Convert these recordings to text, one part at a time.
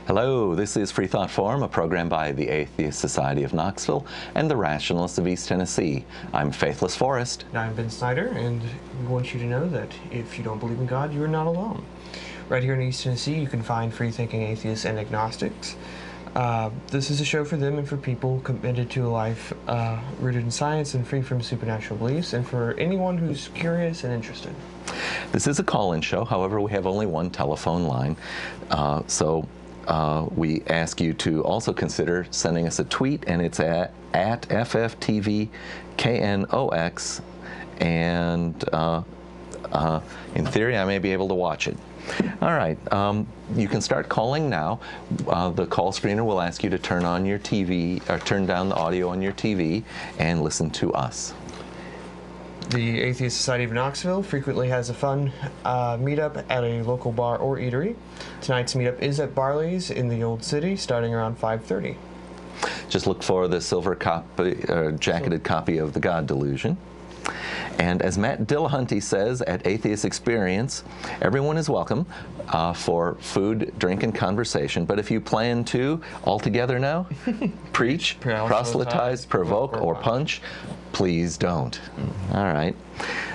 Hello, this is Freethought Forum, a program by the Atheist Society of Knoxville and the Rationalists of East Tennessee. I'm Faithless Forrest. And I'm Ben Snyder, and we want you to know that if you don't believe in God, you are not alone. Right here in East Tennessee, you can find free-thinking atheists and agnostics. This is a show for them and for people committed to a life rooted in science and free from supernatural beliefs, and for anyone who's curious and interested. This is a call-in show, however, we have only one telephone line, we ask you to also consider sending us a tweet, and it's at FFTVKNOX, and in theory I may be able to watch it. All right, you can start calling now. The call screener will ask you to turn on your TV, or turn down the audio on your TV and listen to us. The Atheist Society of Knoxville frequently has a fun meetup at a local bar or eatery. Tonight's meetup is at Barley's in the Old City, starting around 5:30. Just look for the silver copy, jacketed copy of The God Delusion. And as Matt Dillahunty says at Atheist Experience, everyone is welcome for food, drink, and conversation. But if you plan to, all together now, preach, proselytize, provoke, or punch, please don't. All right.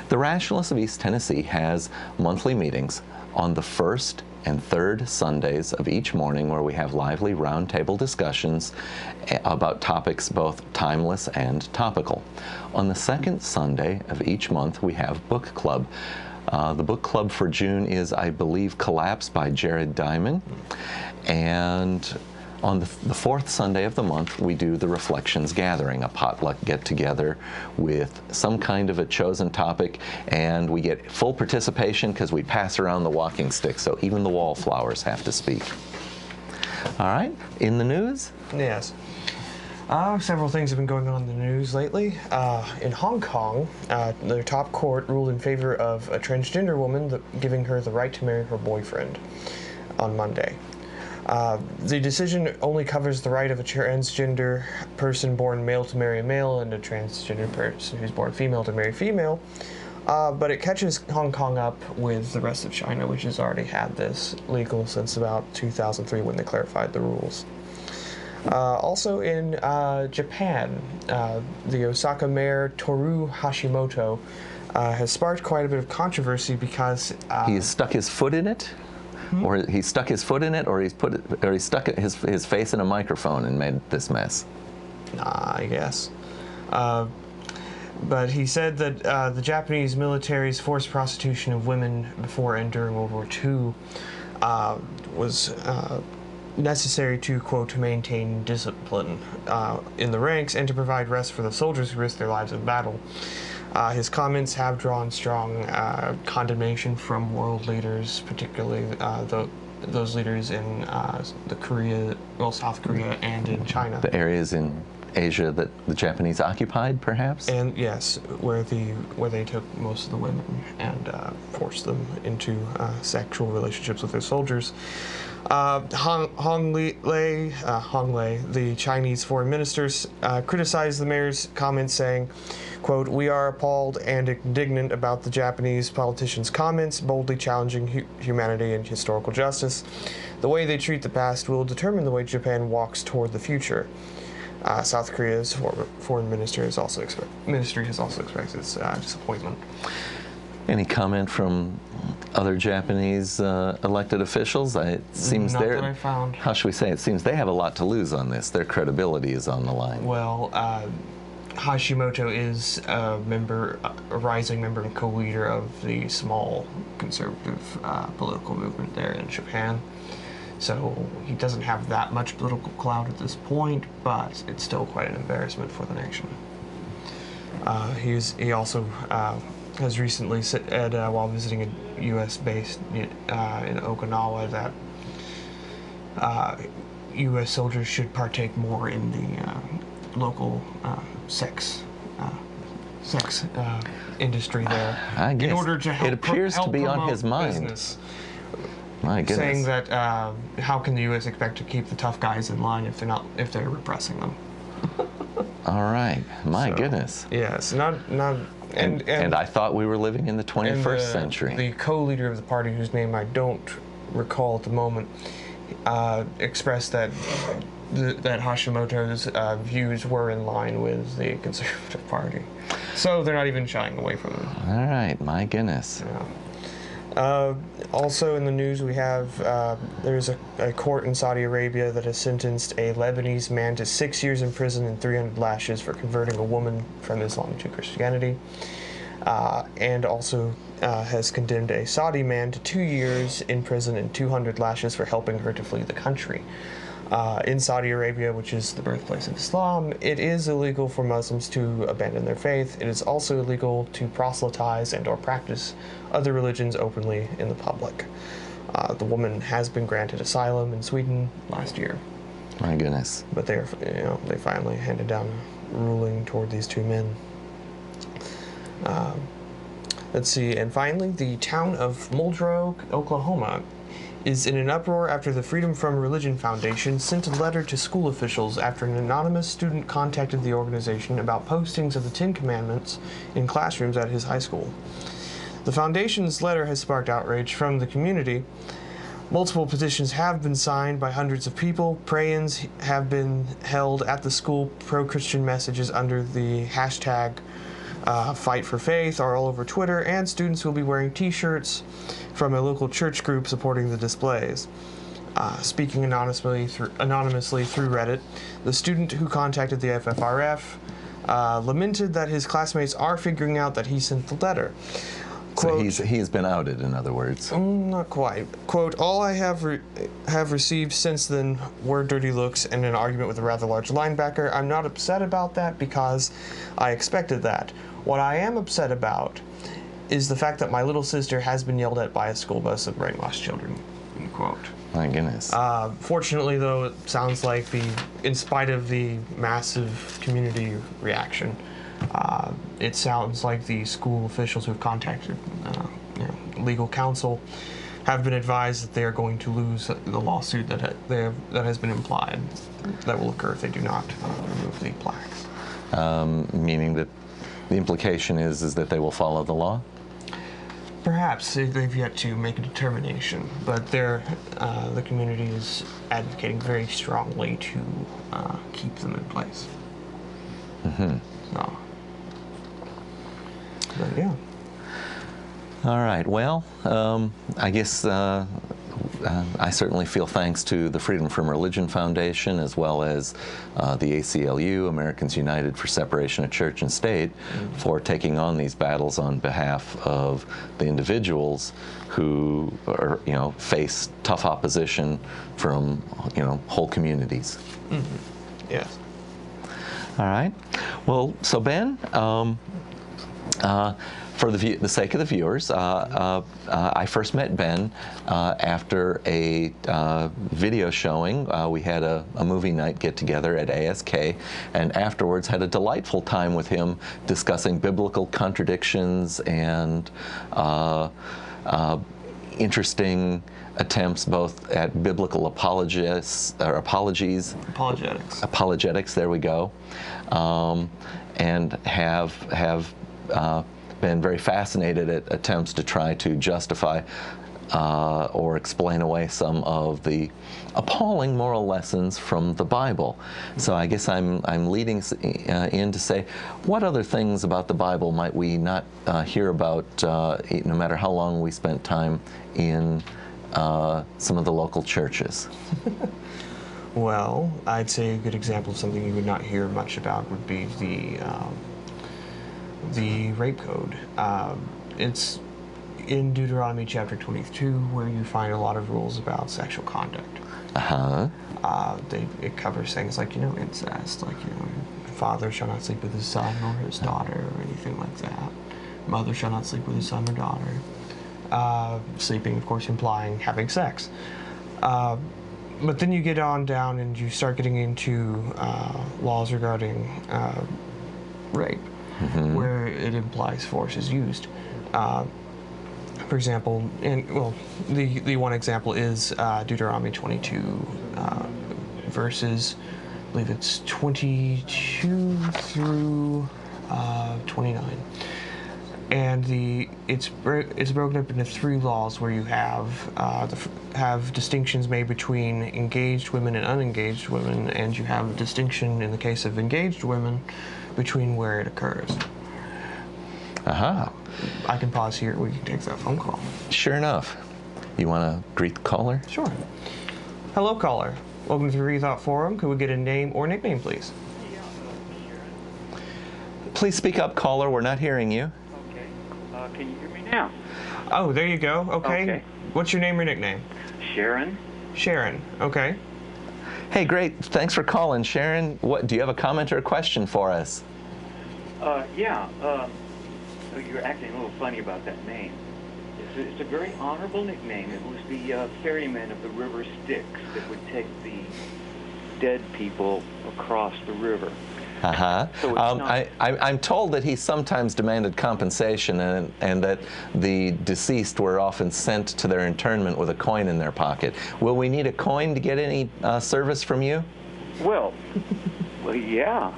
The Rationalists of East Tennessee has monthly meetings on the first and third Sundays of each morning, where we have lively roundtable discussions about topics both timeless and topical. On the second Sunday of each month, we have book club. The book club for June is, I believe, Collapse by Jared Diamond. And on the fourth Sunday of the month, we do the Reflections Gathering, a potluck get-together with some kind of a chosen topic, and we get full participation because we pass around the walking stick, so even the wallflowers have to speak. All right, in the news? Yes. Several things have been going on in the news lately. In Hong Kong, their top court ruled in favor of a transgender woman giving her the right to marry her boyfriend on Monday. The decision only covers the right of a transgender person born male to marry a male and a transgender person who's born female to marry female, but it catches Hong Kong up with the rest of China, which has already had this legal since about 2003 when they clarified the rules. Also in Japan, the Osaka mayor Toru Hashimoto has sparked quite a bit of controversy because he stuck his foot in it? Or he stuck his foot in it, or he stuck his face in a microphone and made this mess. I guess. But he said that the Japanese military's forced prostitution of women before and during World War II was necessary to, quote, to maintain discipline in the ranks and to provide rest for the soldiers who risked their lives in battle. His comments have drawn strong condemnation from world leaders, particularly those leaders in South Korea and in China. The areas in Asia that the Japanese occupied, perhaps? And yes, where they took most of the women and forced them into sexual relationships with their soldiers. Hong Lei, the Chinese foreign minister, criticized the mayor's comments, saying, quote, "We are appalled and indignant about the Japanese politicians' comments, boldly challenging humanity and historical justice. The way they treat the past will determine the way Japan walks toward the future." South Korea's foreign ministry has also expressed its disappointment. Any comment from other Japanese elected officials? It seems Not that I found. How should we say? It seems they have a lot to lose on this. Their credibility is on the line. Well, Hashimoto is a rising member and co-leader of the small conservative political movement there in Japan. So he doesn't have that much political clout at this point, but it's still quite an embarrassment for the nation. He also has recently said, while visiting a U.S. base in Okinawa, that U.S. soldiers should partake more in the local sex industry there. I guess in order to help. It appears to be on his mind. Business. My goodness. Saying that how can the U.S. expect to keep the tough guys in line if they're repressing them? All right. My goodness. Yes. And I thought we were living in the 21st century. The co-leader of the party, whose name I don't recall at the moment, expressed that that Hashimoto's views were in line with the Conservative Party. So they're not even shying away from them. All right, my goodness. Yeah. Also in the news, we have there's a court in Saudi Arabia that has sentenced a Lebanese man to 6 years in prison and 300 lashes for converting a woman from Islam to Christianity, and also has condemned a Saudi man to 2 years in prison and 200 lashes for helping her to flee the country. In Saudi Arabia, which is the birthplace of Islam, it is illegal for Muslims to abandon their faith. It is also illegal to proselytize and or practice other religions openly in the public. The woman has been granted asylum in Sweden last year. My goodness. But they finally handed down a ruling toward these two men. Let's see, and finally, the town of Muldrow, Oklahoma, is in an uproar after the Freedom from Religion Foundation sent a letter to school officials after an anonymous student contacted the organization about postings of the Ten Commandments in classrooms at his high school. The foundation's letter has sparked outrage from the community. Multiple petitions have been signed by hundreds of people. Pray-ins have been held at the school. Pro-Christian messages under the hashtag Fight for Faith are all over Twitter, and students will be wearing t-shirts from a local church group supporting the displays. Speaking anonymously through Reddit, the student who contacted the FFRF lamented that his classmates are figuring out that he sent the letter. Quote, so he's been outed, in other words. Not quite. Quote, all I have received since then were dirty looks and an argument with a rather large linebacker. I'm not upset about that because I expected that. What I am upset about is the fact that my little sister has been yelled at by a school bus of brainwashed children, end quote. My goodness. Fortunately, though, it sounds like in spite of the massive community reaction, it sounds like the school officials who have contacted legal counsel have been advised that they are going to lose the lawsuit that has been implied that will occur if they do not remove the plaques. Meaning that the implication is that they will follow the law? Perhaps. They've yet to make a determination, but the community is advocating very strongly to keep them in place. Mm-hmm. So, but yeah. All right. Well, I guess I certainly feel thanks to the Freedom from Religion Foundation, as well as the ACLU, Americans United for Separation of Church and State, for taking on these battles on behalf of the individuals who face tough opposition from whole communities. Mm-hmm. Yes. All right. Well, so Ben, for the sake of the viewers, I first met Ben after a video showing. We had a movie night get-together at ASK, and afterwards had a delightful time with him discussing biblical contradictions and interesting attempts both at biblical apologetics, there we go, and have been very fascinated at attempts to try to justify or explain away some of the appalling moral lessons from the Bible. So I guess I'm leading in to say, what other things about the Bible might we not hear about, no matter how long we spent time in some of the local churches? Well, I'd say a good example of something you would not hear much about would be the rape code. It's in Deuteronomy chapter 22 where you find a lot of rules about sexual conduct. It covers things like, incest, like, father shall not sleep with his son or his daughter or anything like that. Mother shall not sleep with his son or daughter. Sleeping, of course, implying having sex. But then you get on down and you start getting into laws regarding rape, where it implies force is used. For example, the one example is Deuteronomy 22, verses, I believe it's 22 through 29. and it's broken up into 3 laws where you have distinctions made between engaged women and unengaged women, and you have a distinction in the case of engaged women between where it occurs. Aha. I can pause here. We can take that phone call. Sure enough. You want to greet the caller? Sure. Hello, caller. Welcome to the Freethought Forum. Could we get a name or nickname, please? Please speak up, caller. We're not hearing you. Okay. Can you hear me now? Oh, there you go. Okay. What's your name or nickname? Sharon. Sharon. Okay. Hey, great. Thanks for calling, Sharon. What do you have a comment or a question for us? Yeah. You're acting a little funny about that name. It's a very honorable nickname. It was the ferryman of the River Styx that would take the dead people across the river. Uh-huh. So I'm told that he sometimes demanded compensation and that the deceased were often sent to their internment with a coin in their pocket. Will we need a coin to get any service from you? Well, yeah.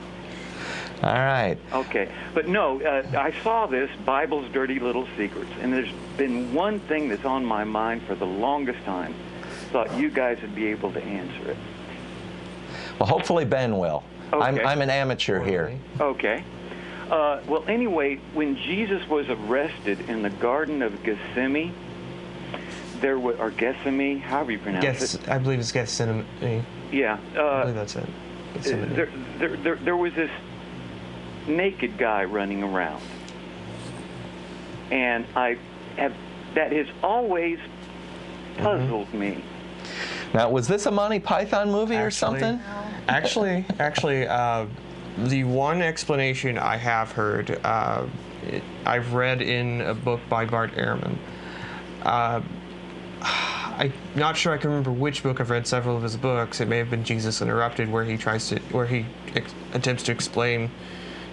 All right. Okay. But no, I saw this, Bible's Dirty Little Secrets, and there's been one thing that's on my mind for the longest time. Thought you guys would be able to answer it. Well, hopefully Ben will. Okay. I'm an amateur here. Okay. Well, anyway, when Jesus was arrested in the Garden of Gethsemane, or Gethsemane, however you pronounce it. I believe it's Gethsemane. Yeah. I believe that's it. There was this naked guy running around, and that has always puzzled me. Now, was this a Monty Python movie or something? Actually, the one explanation I have heard, I've read in a book by Bart Ehrman. I'm not sure I can remember which book. I've read several of his books. It may have been Jesus Interrupted, where he attempts to explain,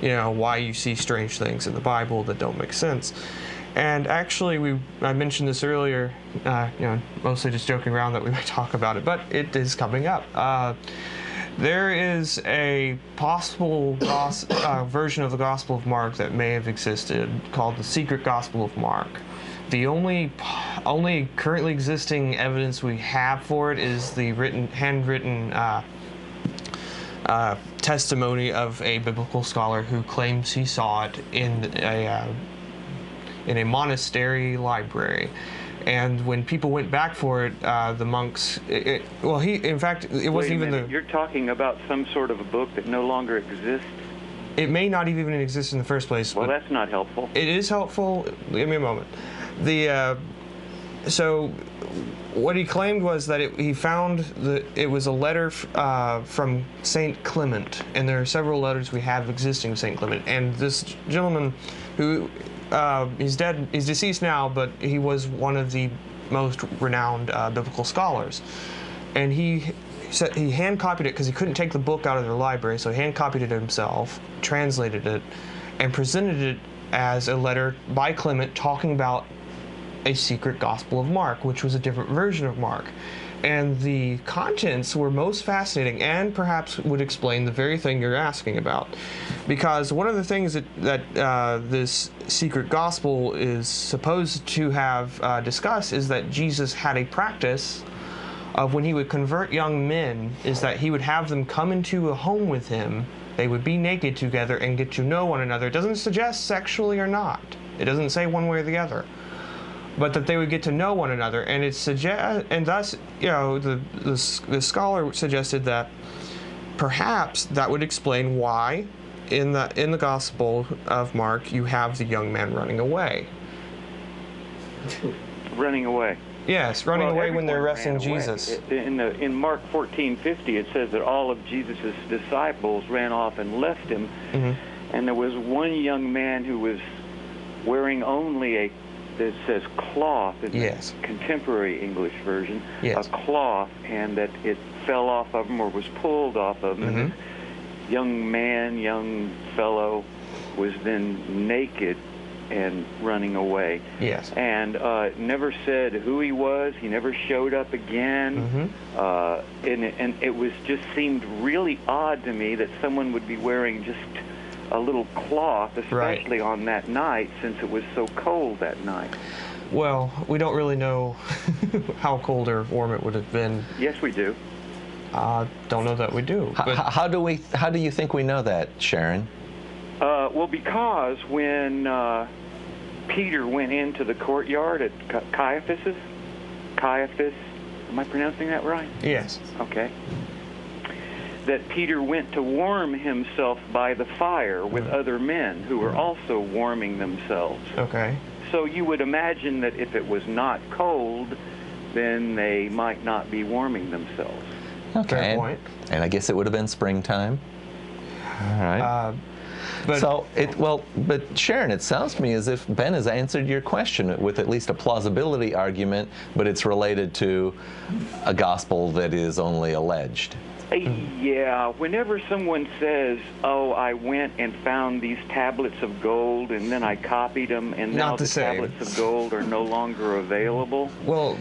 why you see strange things in the Bible that don't make sense. And actually, I mentioned this earlier, mostly just joking around that we might talk about it, but it is coming up. There is a possible version of the Gospel of Mark that may have existed called the Secret Gospel of Mark. The only currently existing evidence we have for it is the handwritten testimony of a biblical scholar who claims he saw it in a monastery library. And when people went back for it, the monks, it wasn't even You're talking about some sort of a book that no longer exists? It may not even exist in the first place. Well, that's not helpful. It is helpful. Give me a moment. So what he claimed was that he found it was a letter from Saint Clement, and there are several letters we have existing of Saint Clement. And this gentleman, who he's dead, he's deceased now, but he was one of the most renowned biblical scholars, and he said he hand copied it because he couldn't take the book out of their library, so he hand copied it himself, translated it, and presented it as a letter by Clement talking about a secret Gospel of Mark, which was a different version of Mark. And the contents were most fascinating and perhaps would explain the very thing you're asking about. Because one of the things that this secret gospel is supposed to have discussed is that Jesus had a practice of, when he would convert young men, is that he would have them come into a home with him. They would be naked together and get to know one another. It doesn't suggest sexually or not. It doesn't say one way or the other. But that they would get to know one another, and thus, the scholar suggested that perhaps that would explain why, in the Gospel of Mark, you have the young man running away. Running away. Yes, running away when they're arresting Jesus. In Mark 14:50, it says that all of Jesus' disciples ran off and left him, and there was one young man who was wearing only that says cloth in the contemporary English version, a cloth, and that it fell off of him or was pulled off of him. And this young fellow was then naked and running away. Yes. And never said who he was. He never showed up again. And it was just seemed really odd to me that someone would be wearing just a little cloth, especially on that night, since it was so cold that night. Well, we don't really know how cold or warm it would have been. Yes, we do. Don't know that we do. But How do you think we know that, Sharon? Well, because when Peter went into the courtyard at Caiaphas, am I pronouncing that right? yes. Okay. That Peter went to warm himself by the fire with other men who were also warming themselves. Okay. So you would imagine that if it was not cold, then they might not be warming themselves. Okay. Fair point. And I guess it would have been springtime. All right. But Sharon, it sounds to me as if Ben has answered your question with at least a plausibility argument, but it's related to a gospel that is only alleged. Yeah, whenever someone says, oh, I went and found these tablets of gold and then I copied them and now the tablets of gold are no longer available. Well,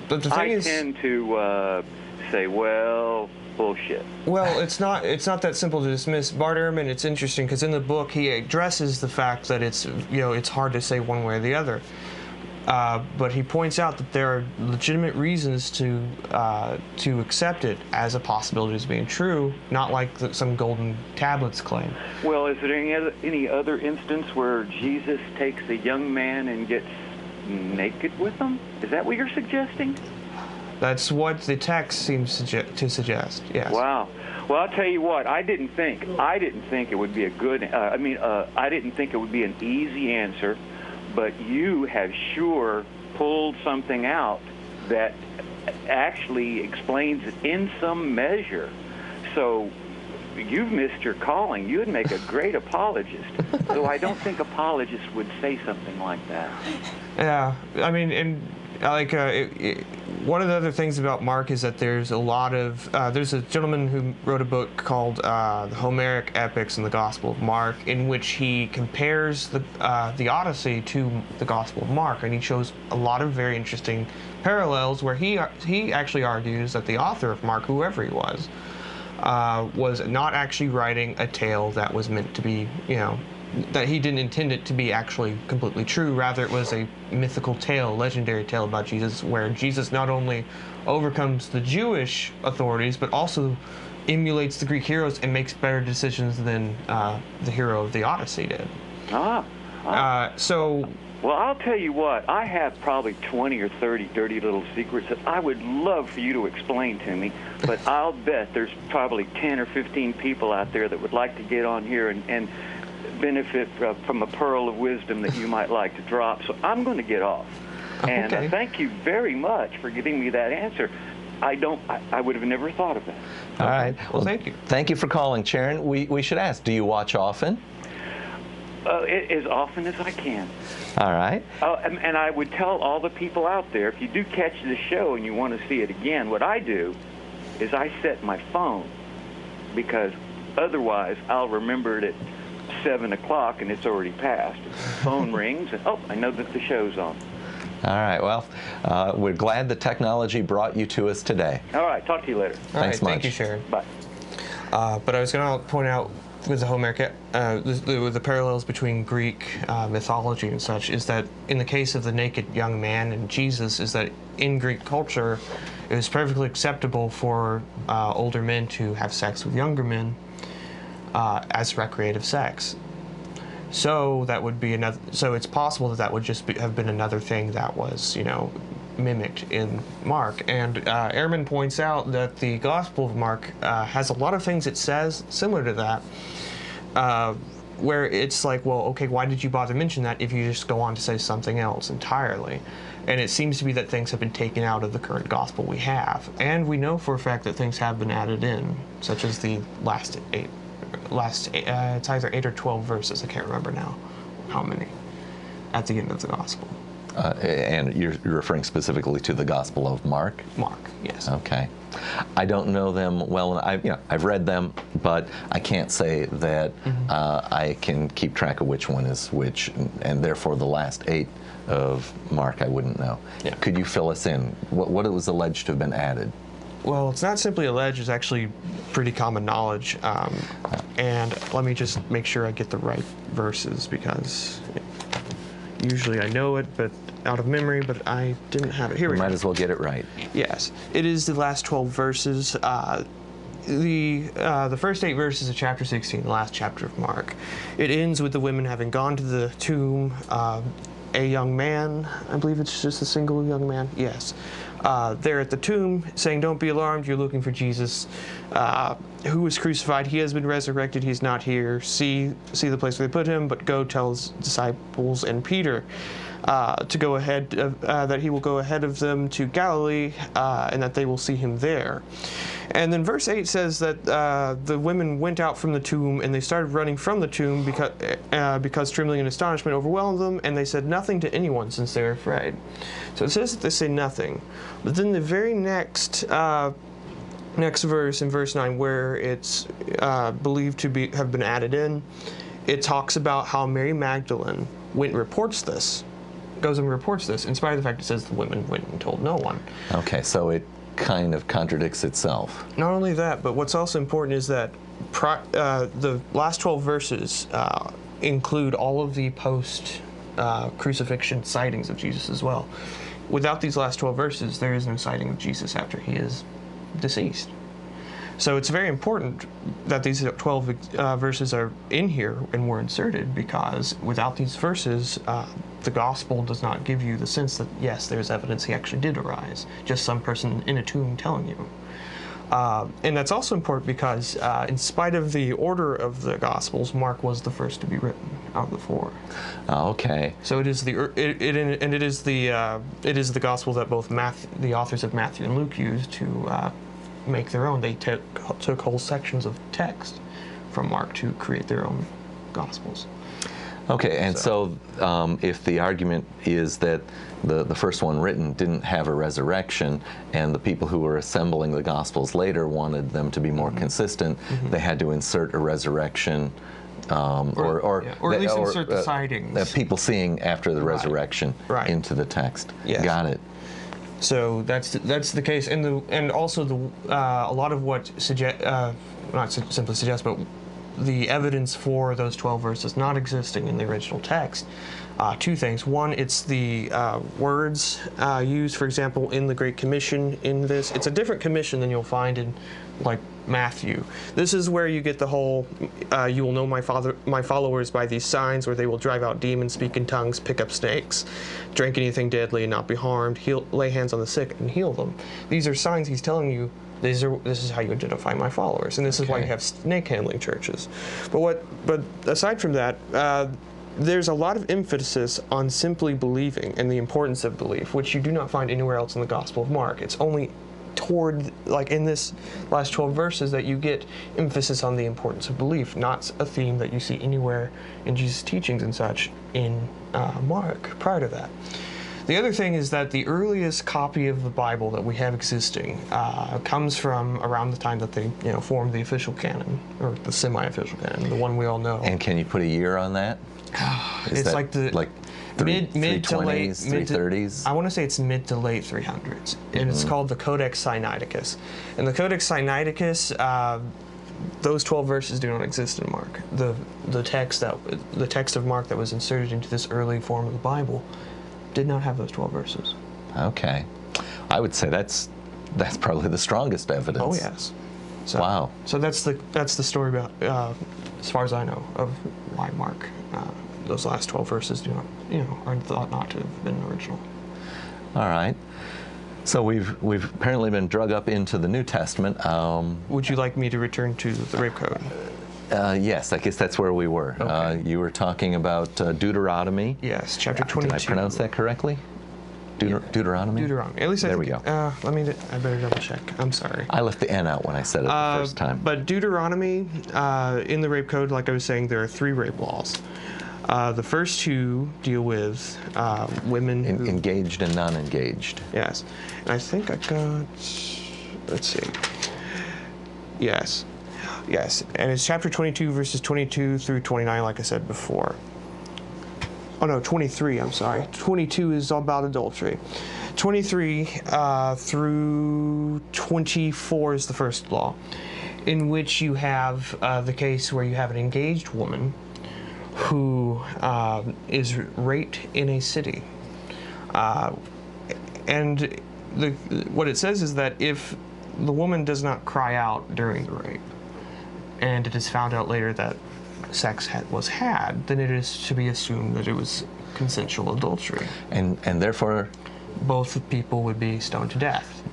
but the thing is, I tend to say, well, bullshit. Well, it's not that simple to dismiss. Bart Ehrman, it's interesting because in the book he addresses the fact that it's hard to say one way or the other. But he points out that there are legitimate reasons to accept it as a possibility as being true, not like some golden tablets claim. Well, is there any other instance where Jesus takes a young man and gets naked with him? Is that what you're suggesting? That's what the text seems to suggest. Yes. Wow. Well, I'll tell you what. I didn't think it would be a good. I didn't think it would be an easy answer. But you have sure pulled something out that actually explains it in some measure. So you've missed your calling. You would make a great apologist. So I don't think apologists would say something like that. Yeah, I mean, and like one of the other things about Mark is that there's a lot of there's a gentleman who wrote a book called the Homeric Epics and the Gospel of Mark, in which he compares the Odyssey to the Gospel of Mark, and he shows a lot of very interesting parallels where he actually argues that the author of Mark, whoever he was not actually writing a tale that was meant to be, that he didn't intend it to be actually completely true. Rather, it was a mythical tale, legendary tale about Jesus, where Jesus not only overcomes the Jewish authorities, but also emulates the Greek heroes and makes better decisions than the hero of the Odyssey did. Well, I'll tell you what, I have probably 20 or 30 dirty little secrets that I would love for you to explain to me, but I'll bet there's probably 10 or 15 people out there that would like to get on here and benefit from a pearl of wisdom that you might like to drop. So I'm going to get off. And Okay. Thank you very much for giving me that answer. I would have never thought of that. All right. Well, thank you. Thank you for calling, Sharon. We should ask, do you watch often? As often as I can. All right. And I would tell all the people out there, if you do catch the show and you want to see it again, what I do is I set my phone, because otherwise I'll remember it at 7 o'clock and it's already passed. The phone rings and, I know that the show's on. All right. Well, we're glad the technology brought you to us today. All right. Talk to you later. Thanks much. Thank you, Sharon. Bye. But I was going to point out with the Homeric, the parallels between Greek mythology and such, is that in the case of the naked young man and Jesus, is that in Greek culture, it was perfectly acceptable for older men to have sex with younger men as recreative sex. So that would be another. So it's possible that would just have been another thing that was, mimicked in Mark. And Ehrman points out that the Gospel of Mark has a lot of things it says similar to that, where it's like, well, okay, why did you bother mention that if you just go on to say something else entirely? And it seems to be that things have been taken out of the current gospel we have. And we know for a fact that things have been added in, such as the last eight, it's either 8 or 12 verses, I can't remember now how many, at the end of the gospel. And you're referring specifically to the Gospel of Mark? Mark, yes. Okay. I don't know them well. I've read them, but I can't say that I can keep track of which one is which, and therefore the last 8 of Mark I wouldn't know. Yeah. Could you fill us in? What was alleged to have been added? Well, it's not simply alleged, it's actually pretty common knowledge. And let me just make sure I get the right verses, because usually I know it, but out of memory, but I didn't have it. Here we go. Might as well get it right. Yes, it is the last 12 verses. The first 8 verses of chapter 16, the last chapter of Mark. It ends with the women having gone to the tomb. A young man, I believe it's just a single young man, yes, there at the tomb saying, "Don't be alarmed, you're looking for Jesus, who was crucified. He has been resurrected, he's not here. See the place where they put him, but go tell his disciples and Peter to go ahead, that he will go ahead of them to Galilee, and that they will see him there." And then verse 8 says that the women went out from the tomb, and they started running from the tomb because trembling and astonishment overwhelmed them, and they said nothing to anyone since they were afraid. So it says that they say nothing. But then the very next verse, in verse 9, where it's believed to have been added in, it talks about how Mary Magdalene went and reports this. Goes and reports this, in spite of the fact it says the women went and told no one. Okay, so it kind of contradicts itself. Not only that, but what's also important is that the last 12 verses include all of the post-crucifixion sightings of Jesus as well. Without these last 12 verses, there is no sighting of Jesus after he is deceased. So it's very important that these 12 verses are in here and were inserted, because without these verses, the gospel does not give you the sense that, yes, there's evidence he actually did arise, just some person in a tomb telling you. And that's also important because, in spite of the order of the Gospels, Mark was the first to be written out of the 4. Okay. So it is the Gospel that both the authors of Matthew and Luke used to make their own. They took whole sections of text from Mark to create their own Gospels. Okay, and so if the argument is that the first one written didn't have a resurrection, and the people who were assembling the Gospels later wanted them to be more consistent, they had to insert a resurrection, or at least insert the sightings. People seeing after the resurrection into the text. Yes. Got it. So that's the case, and also a lot of what not simply suggests, but the evidence for those 12 verses not existing in the original text. 2 things. One, it's the words used, for example, in the Great Commission in this. It's a different commission than you'll find in, like, Matthew. This is where you get the whole, you will know my followers by these signs, where they will drive out demons, speak in tongues, pick up snakes, drink anything deadly and not be harmed, lay hands on the sick and heal them. These are signs he's telling you. This is how you identify my followers, and this is why you have snake handling churches. But aside from that, there's a lot of emphasis on simply believing and the importance of belief, which you do not find anywhere else in the Gospel of Mark. It's only toward, like in this last 12 verses, that you get emphasis on the importance of belief, not a theme that you see anywhere in Jesus' teachings and such in Mark prior to that. The other thing is that the earliest copy of the Bible that we have existing comes from around the time that they formed the official canon, or the semi-official canon, the one we all know. And can you put a year on that? It's like the mid to late 330s. I want to say it's mid to late 300s, and it's called the Codex Sinaiticus. And the Codex Sinaiticus, those 12 verses do not exist in Mark. The text of Mark that was inserted into this early form of the Bible did not have those 12 verses. Okay, I would say that's probably the strongest evidence. Oh yes. So, wow. So that's the story about, as far as I know, of why Mark, those last 12 verses do not, are thought not to have been original. All right. So we've apparently been drug up into the New Testament. Would you like me to return to the rape code? Yes, I guess that's where we were. Okay. You were talking about Deuteronomy. Yes, chapter 22. Did I pronounce that correctly? Deuteronomy? Deuteronomy. At least I think. There we go. I better double check. I'm sorry. I left the N out when I said it the first time. But Deuteronomy, in the rape code, like I was saying, there are 3 rape laws. The first 2 deal with women who... Engaged and non-engaged. Yes. And I think I got... Let's see. Yes. Yes. And it's chapter 22, verses 22 through 29, like I said before. Oh no, 23, I'm sorry. 22 is about adultery. 23 through 24 is the first law, in which you have the case where you have an engaged woman who is raped in a city. And what it says is that if the woman does not cry out during the rape, and it is found out later that sex was had, then it is to be assumed that it was consensual adultery. And therefore, both people would be stoned to death.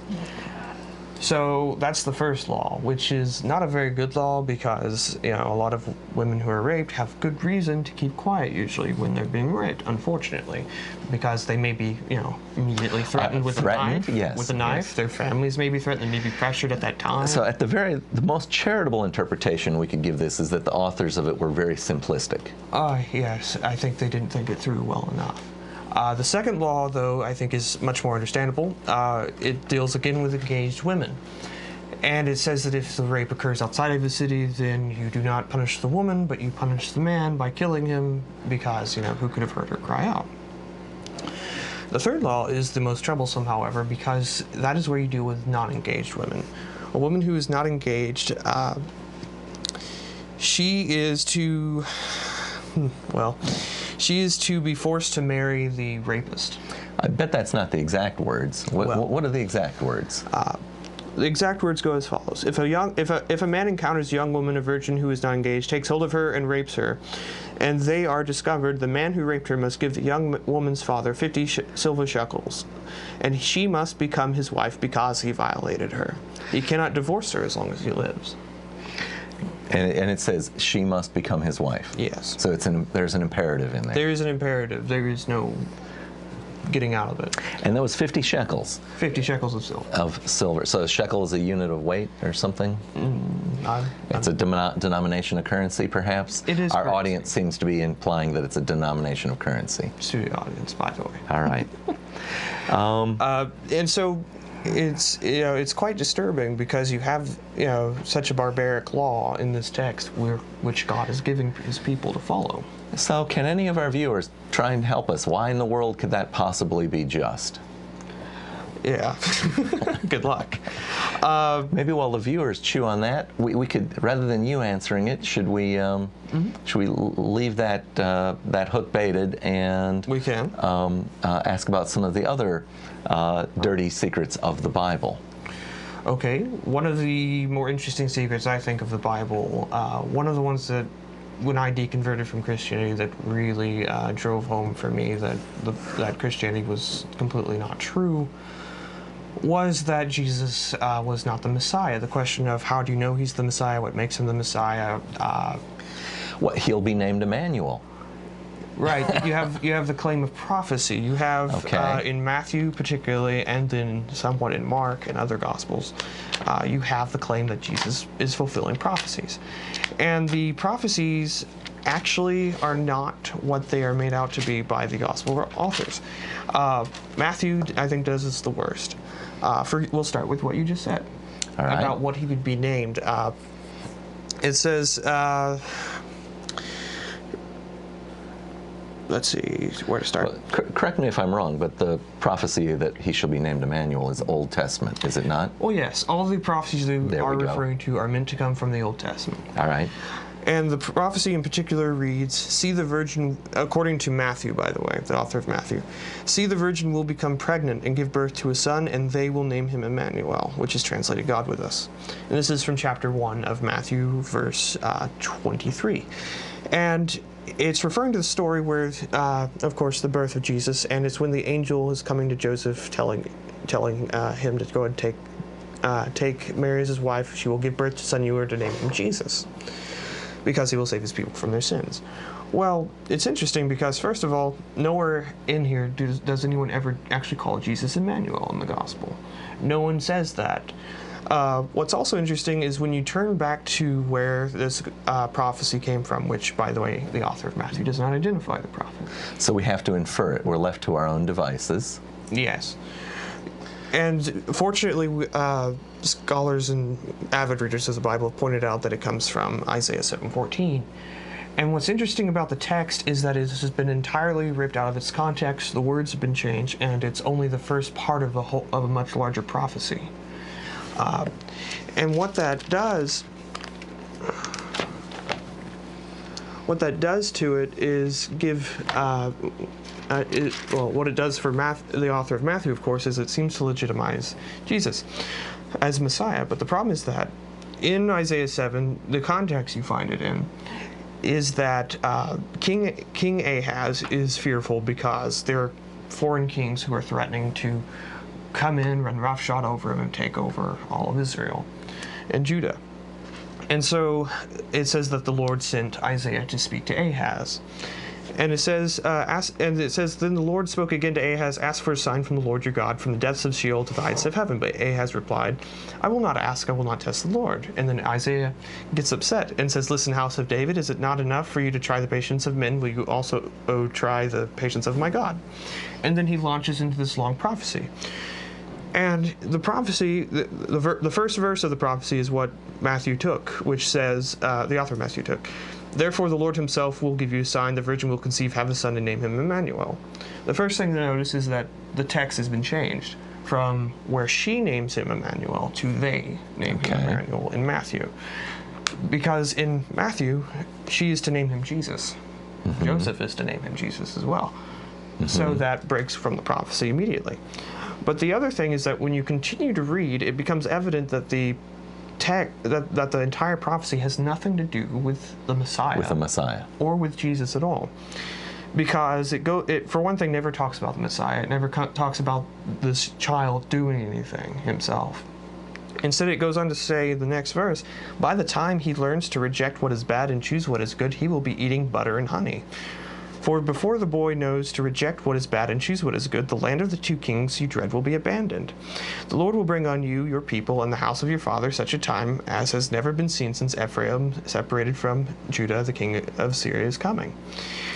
So that's the first law, which is not a very good law because, you know, a lot of women who are raped have good reason to keep quiet usually when they're being raped, unfortunately, because they may be, you know, immediately threatened with a knife. Yes, with a knife. yes. Their families may be threatened. They may be pressured at that time. So at the most charitable interpretation we could give this is that the authors of it were very simplistic. Yes, I think they didn't think it through well enough. The second law, though, I think is much more understandable. It deals again with engaged women. And it says that if the rape occurs outside of the city, then you do not punish the woman, but you punish the man by killing him because, you know, who could have heard her cry out? The third law is the most troublesome, however, because that is where you deal with non-engaged women. A woman who is not engaged, she is to be forced to marry the rapist. I bet that's not the exact words. What are the exact words? The exact words go as follows: if a man encounters a young woman, a virgin who is not engaged, takes hold of her and rapes her, and they are discovered, the man who raped her must give the young woman's father 50 silver shekels, and she must become his wife because he violated her. He cannot divorce her as long as he lives. And it says she must become his wife. Yes. So there's an imperative in there. There is an imperative. There is no getting out of it. And that was 50 shekels. 50 shekels of silver. Of silver. So a shekel is a unit of weight or something? It's a denomination of currency, perhaps? It is. Our currency. audience seems to be implying that it's a denomination of currency. Studio audience, by the way. All right. And so it's quite disturbing because you have such a barbaric law in this text which God is giving his people to follow. So can any of our viewers try and help us? Why in the world could that possibly be just? Yeah. Good luck. Maybe while the viewers chew on that, we could, rather than you answering it, should we leave that hook baited and we can ask about some of the other dirty secrets of the Bible? Okay. One of the more interesting secrets, I think, of the Bible, one of the ones that when I deconverted from Christianity that really drove home for me that Christianity was completely not true, was that Jesus was not the Messiah. The question of how do you know he's the Messiah, what makes him the Messiah. He'll be named Emmanuel. Right. You have the claim of prophecy. You have in Matthew particularly, and then somewhat in Mark and other Gospels, you have the claim that Jesus is fulfilling prophecies. And the prophecies actually are not what they are made out to be by the Gospel authors. Matthew, I think, does this the worst. We'll start with what you just said about what he would be named. It says... let's see where to start. Well, correct me if I'm wrong, but the prophecy that he shall be named Emmanuel is Old Testament, is it not? Oh yes, all the prophecies they are referring to are meant to come from the Old Testament. All right. And the prophecy in particular reads, "See the virgin," according to Matthew, by the way, the author of Matthew, "See the virgin will become pregnant and give birth to a son, and they will name him Emmanuel," which is translated God with us. And this is from chapter 1 of Matthew, verse 23. And it's referring to the story where, of course, the birth of Jesus, and it's when the angel is coming to Joseph, telling him to go and take Mary as his wife. She will give birth to a son. You are to name him Jesus, because he will save his people from their sins. Well, it's interesting because, first of all, nowhere in here does anyone ever actually call Jesus Emmanuel in the gospel. No one says that. What's also interesting is when you turn back to where this prophecy came from, which, by the way, the author of Matthew does not identify the prophet. So we have to infer it. We're left to our own devices. Yes. And fortunately, scholars and avid readers of the Bible have pointed out that it comes from Isaiah 7:14. And what's interesting about the text is that it has been entirely ripped out of its context. The words have been changed, and it's only the first part of a much larger prophecy. And what that does to it is give, what it does for the author of Matthew, of course, is it seems to legitimize Jesus as Messiah. But the problem is that in Isaiah 7, the context you find it in is that King Ahaz is fearful because there are foreign kings who are threatening to come in, run roughshod over him, and take over all of Israel and Judah. And so it says that the Lord sent Isaiah to speak to Ahaz. And it says, then the Lord spoke again to Ahaz, ask for a sign from the Lord your God, from the depths of Sheol to the heights of heaven. But Ahaz replied, I will not ask, I will not test the Lord. And then Isaiah gets upset and says, listen, house of David, is it not enough for you to try the patience of men? Will you also try the patience of my God? And then he launches into this long prophecy. And the prophecy, the first verse of the prophecy is what Matthew took, which says, the author of Matthew took, therefore the Lord himself will give you a sign, the virgin will conceive, have a son, and name him Emmanuel. The first thing to notice is that the text has been changed from where she names him Emmanuel to they name him Emmanuel in Matthew. Because in Matthew, she is to name him Jesus. Mm-hmm. Joseph is to name him Jesus as well. Mm-hmm. So that breaks from the prophecy immediately. But the other thing is that when you continue to read, it becomes evident that the that the entire prophecy has nothing to do with the Messiah. With the Messiah. Or with Jesus at all. Because it for one thing, never talks about the Messiah. It never talks about this child doing anything himself. Instead, it goes on to say, the next verse, by the time he learns to reject what is bad and choose what is good, he will be eating butter and honey. For before the boy knows to reject what is bad and choose what is good, the land of the two kings you dread will be abandoned. The Lord will bring on you, your people, and the house of your father such a time as has never been seen since Ephraim separated from Judah, the king of Syria, is coming.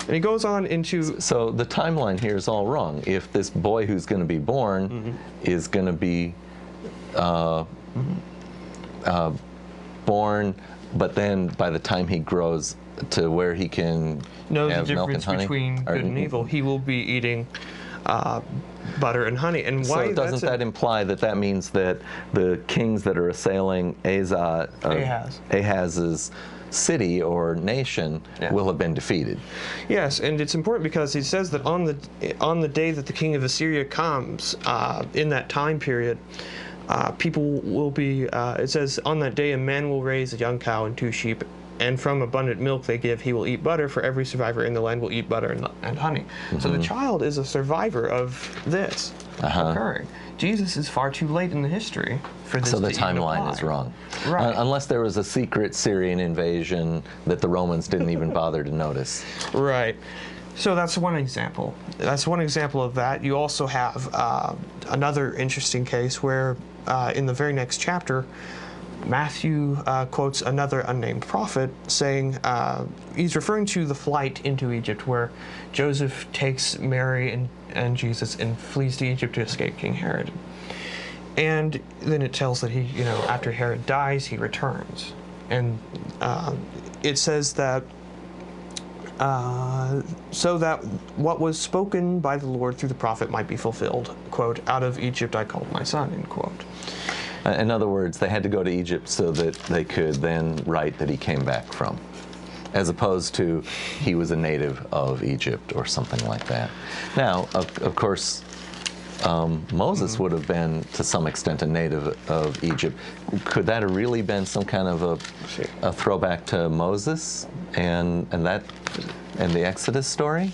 And he goes on into... So the timeline here is all wrong. If this boy who's going to be born mm-hmm. is going to be born, but then by the time he grows to where he can know have the milk and difference honey, between good and evil, he will be eating butter and honey. And why? So doesn't that imply that means that the kings that are assailing Ahaz's city or nation will have been defeated? Yes, and it's important because he says that on the day that the king of Assyria comes, in that time period, people will be. It says, on that day a man will raise a young cow and 2 sheep. And from abundant milk they give, he will eat butter, for every survivor in the land will eat butter and honey. Mm-hmm. So the child is a survivor of this occurring. Jesus is far too late in the history for this. So the timeline is wrong. Right. Unless there was a secret Syrian invasion that the Romans didn't even bother to notice. Right. So that's one example. That's one example of that. You also have another interesting case where in the very next chapter, Matthew quotes another unnamed prophet saying, he's referring to the flight into Egypt where Joseph takes Mary and Jesus and flees to Egypt to escape King Herod. And then it tells that he, after Herod dies, he returns. And it says that, so that what was spoken by the Lord through the prophet might be fulfilled, quote, out of Egypt I called my son, end quote. In other words, they had to go to Egypt so that they could then write that he came back from, as opposed to he was a native of Egypt or something like that. Now, of course, Moses would have been, to some extent, a native of Egypt. Could that have really been some kind of a throwback to Moses and the Exodus story?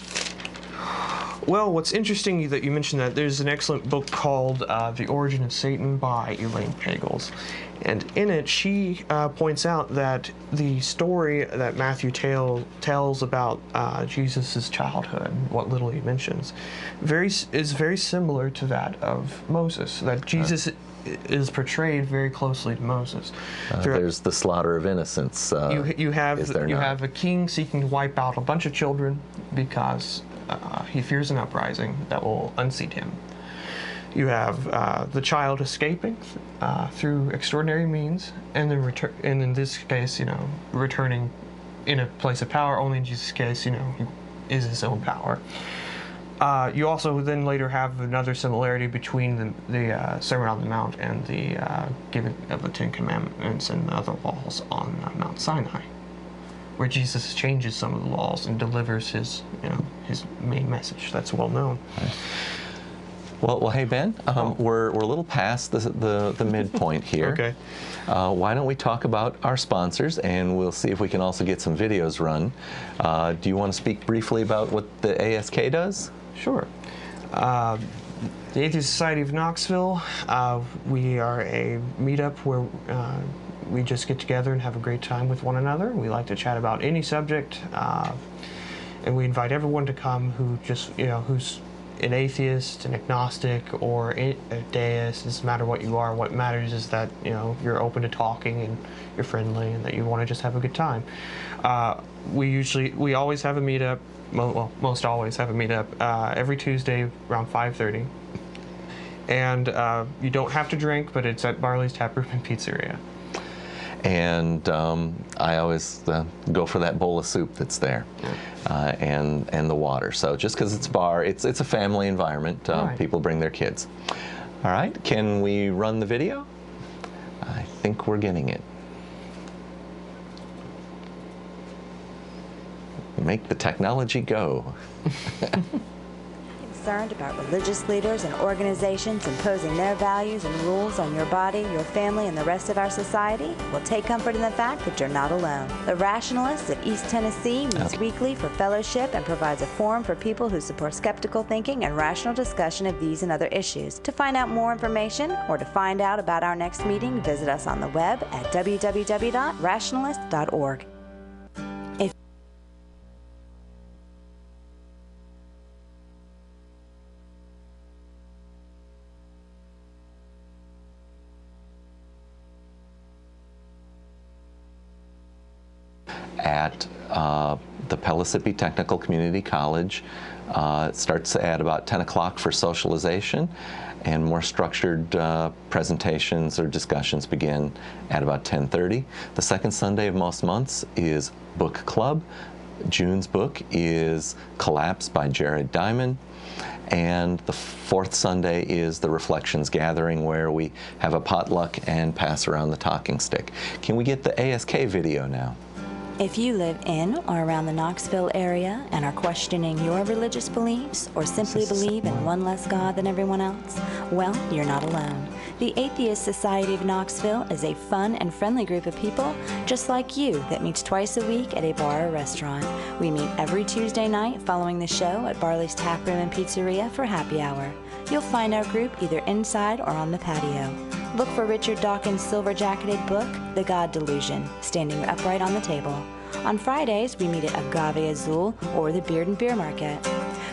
Well, what's interesting that you mentioned that, there's an excellent book called The Origin of Satan by Elaine Pagels. And in it, she points out that the story that Matthew tells about Jesus' childhood, what little he mentions, is very similar to that of Moses, that Jesus is portrayed very closely to Moses. There's the slaughter of innocents. You have a king seeking to wipe out a bunch of children because he fears an uprising that will unseat him. You have the child escaping through extraordinary means, and then in this case, returning in a place of power. Only in Jesus' case, he is his own power. You also then later have another similarity between the Sermon on the Mount and the giving of the Ten Commandments and the other laws on Mount Sinai, where Jesus changes some of the laws and delivers his main message. That's well known. Right. Well, hey Ben, we're a little past the midpoint here. Okay. Why don't we talk about our sponsors, and we'll see if we can also get some videos run. Do you want to speak briefly about what the ASK does? Sure. The Atheist Society of Knoxville, we are a meetup where we just get together and have a great time with one another. We like to chat about any subject, and we invite everyone to come who's an atheist, an agnostic, or a deist. It doesn't matter what you are. What matters is that you're open to talking and you're friendly and that you want to just have a good time. We always have a meetup. Well, most always have a meetup every Tuesday around 5:30. And you don't have to drink, but it's at Barley's Tap Room and Pizzeria. And I always go for that bowl of soup that's there, and the water. So just because it's a bar, it's a family environment. Right. People bring their kids. All right, can we run the video? I think we're getting it. Make the technology go. Concerned about religious leaders and organizations imposing their values and rules on your body, your family, and the rest of our society? Well, take comfort in the fact that you're not alone. The Rationalists of East Tennessee meets weekly for fellowship and provides a forum for people who support skeptical thinking and rational discussion of these and other issues. To find out more information or to find out about our next meeting, visit us on the web at www.rationalist.org. At the Pellissippi Technical Community College. It starts at about 10 o'clock for socialization, and more structured presentations or discussions begin at about 10:30. The second Sunday of most months is book club. June's book is Collapse by Jared Diamond. And the fourth Sunday is the Reflections Gathering, where we have a potluck and pass around the talking stick. Can we get the ASK video now? If you live in or around the Knoxville area and are questioning your religious beliefs or simply believe in one less God than everyone else, well, you're not alone. The Atheist Society of Knoxville is a fun and friendly group of people just like you that meets twice a week at a bar or restaurant. We meet every Tuesday night following the show at Barley's Tap Room and Pizzeria for happy hour. You'll find our group either inside or on the patio. Look for Richard Dawkins' silver-jacketed book, The God Delusion, standing upright on the table. On Fridays, we meet at Agave Azul or the Beard and Beer Market.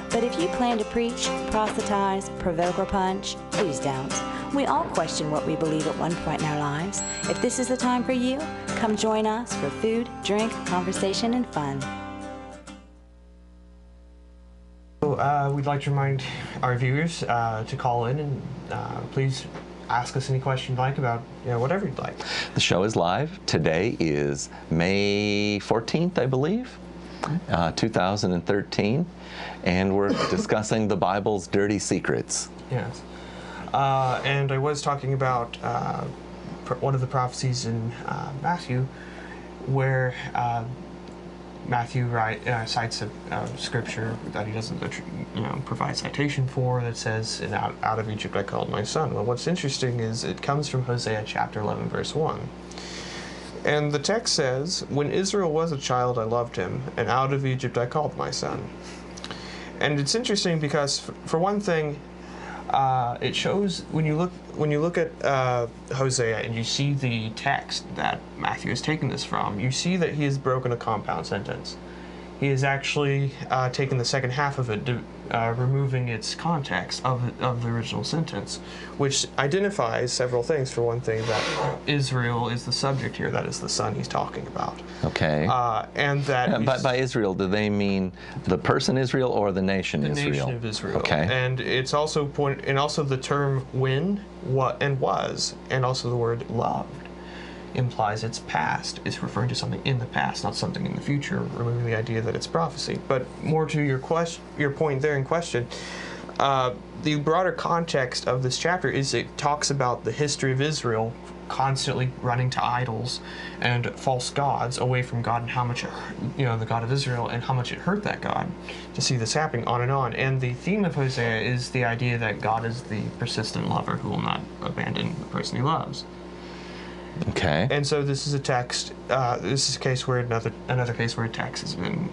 But if you plan to preach, proselytize, provoke, or punch, please don't. We all question what we believe at one point in our lives. If this is the time for you, come join us for food, drink, conversation, and fun. We'd like to remind our viewers to call in and please ask us any question you'd like about whatever you'd like. The show is live. Today is May 14th, I believe, 2013, and we're discussing the Bible's dirty secrets. Yes. And I was talking about one of the prophecies in Matthew where Matthew cites a scripture that he doesn't provide citation for that says, out of Egypt I called my son. Well, what's interesting is it comes from Hosea chapter 11, verse 1. And the text says, when Israel was a child I loved him, and out of Egypt I called my son. And it's interesting because, for one thing, it shows when you look at Hosea and you see the text that Matthew has taken this from, you see that he has broken a compound sentence. He has actually taken the second half of it, removing its context of the original sentence, which identifies several things. For one thing, that Israel is the subject here, that is the son he's talking about. Okay. And that by Israel, do they mean the person Israel or the nation the Israel? The nation of Israel. Okay. And it's also also the term when, what, and was, and also the word loved. implies it's past. It's referring to something in the past, not something in the future, removing the idea that it's prophecy. But more to your point there in question, the broader context of this chapter is it talks about the history of Israel constantly running to idols and false gods away from God, and how much the God of Israel, and how much it hurt that God to see this happening on and on. And the theme of Hosea is the idea that God is the persistent lover who will not abandon the person he loves. Okay. And so this is a text. This is a case where another case where a text has been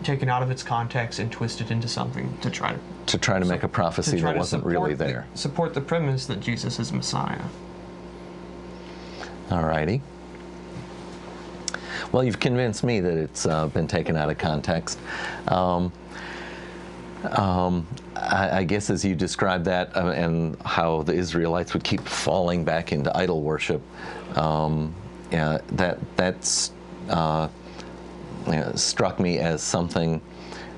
taken out of its context and twisted into something to try to make a prophecy that wasn't really there. Support the premise that Jesus is Messiah. All righty. Well, you've convinced me that it's been taken out of context. I guess as you described that and how the Israelites would keep falling back into idol worship, that's struck me as something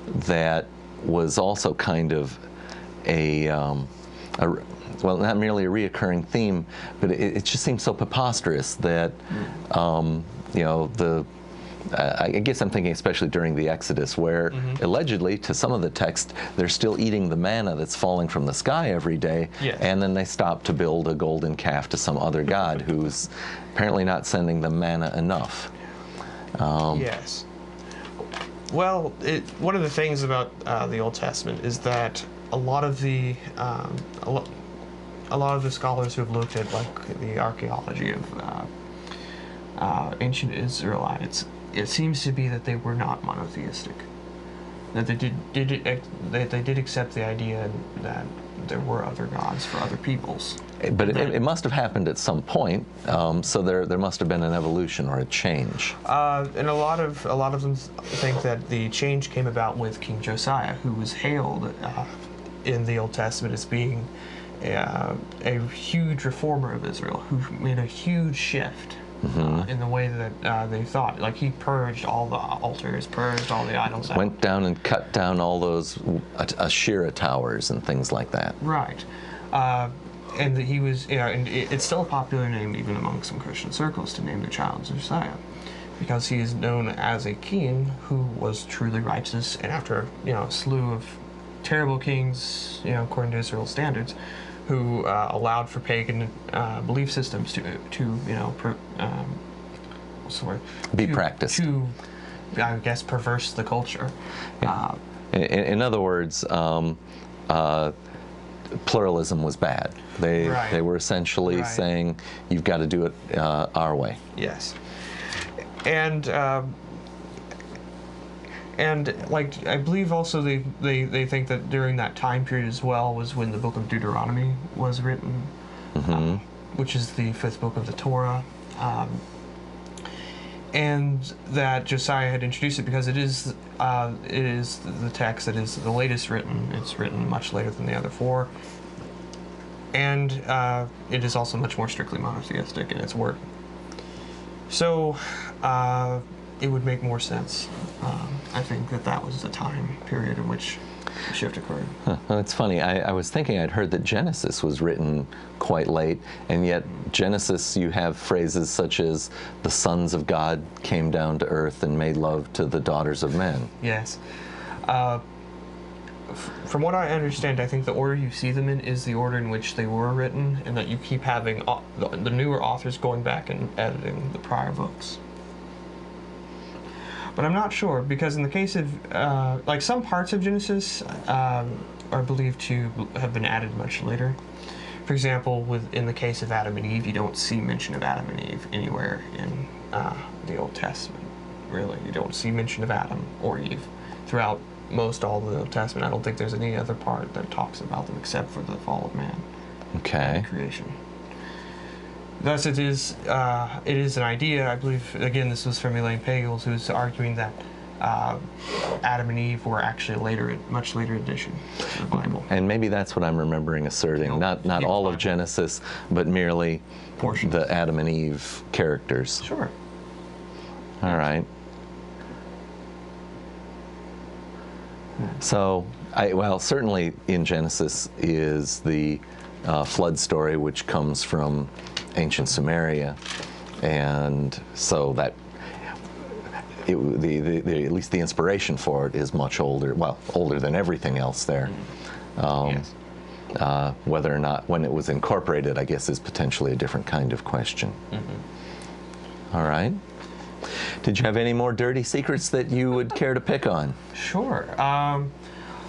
that was also kind of well, not merely a reoccurring theme, but it just seems so preposterous that, I guess I'm thinking especially during the Exodus, where allegedly, to some of the text, they're still eating the manna that's falling from the sky every day, and then they stop to build a golden calf to some other god who's apparently not sending them manna enough. Yes. Well, one of the things about the Old Testament is that a lot of the scholars who have looked at like the archaeology of ancient Israelites, it seems to be that they were not monotheistic. That they did accept the idea that there were other gods for other peoples. But it must have happened at some point, so there must have been an evolution or a change. And a lot of them think that the change came about with King Josiah, who was hailed in the Old Testament as being a huge reformer of Israel, who made a huge shift in the way that they thought. Like, he purged all the altars, purged all the idols. Went down and cut down all those Asherah towers and things like that. Right. And that he was, and it's still a popular name even among some Christian circles to name their child Josiah, because he is known as a king who was truly righteous, and after a slew of terrible kings, according to Israel's standards, who allowed for pagan belief systems to be practiced. To, I guess, perverse the culture. Yeah. In other words, pluralism was bad. They were essentially saying, you've got to do it our way. Yes. And like, I believe also they think that during that time period as well was when the book of Deuteronomy was written, which is the 5th book of the Torah, and that Josiah had introduced it because it is the text that is the latest written. It's written much later than the other 4, and it is also much more strictly monotheistic in its word. So it would make more sense, I think, that was the time period in which the shift occurred. Well, it's funny. I was thinking I'd heard that Genesis was written quite late, and yet Genesis, you have phrases such as the sons of God came down to earth and made love to the daughters of men. Yes. From what I understand, I think the order you see them in is the order in which they were written, and that you keep having the newer authors going back and editing the prior books. But I'm not sure, because in the case of, like, some parts of Genesis are believed to have been added much later. For example, in the case of Adam and Eve, you don't see mention of Adam and Eve anywhere in the Old Testament, really. You don't see mention of Adam or Eve throughout all the Old Testament. I don't think there's any other part that talks about them except for the fall of man. Okay. And creation. Thus, it is an idea, I believe, again, this was from Elaine Pagels, who's arguing that Adam and Eve were actually a much later addition to the Bible. And maybe that's what I'm remembering asserting, not all of Genesis, but merely portions. The Adam and Eve characters. Sure. All right. So, certainly in Genesis is the flood story, which comes from ancient Samaria, and so that at least the inspiration for it is much older. Well, older than everything else there. Yes. Whether or not when it was incorporated, I guess, is potentially a different kind of question. All right. Did you have any more dirty secrets that you would care to pick on? Sure.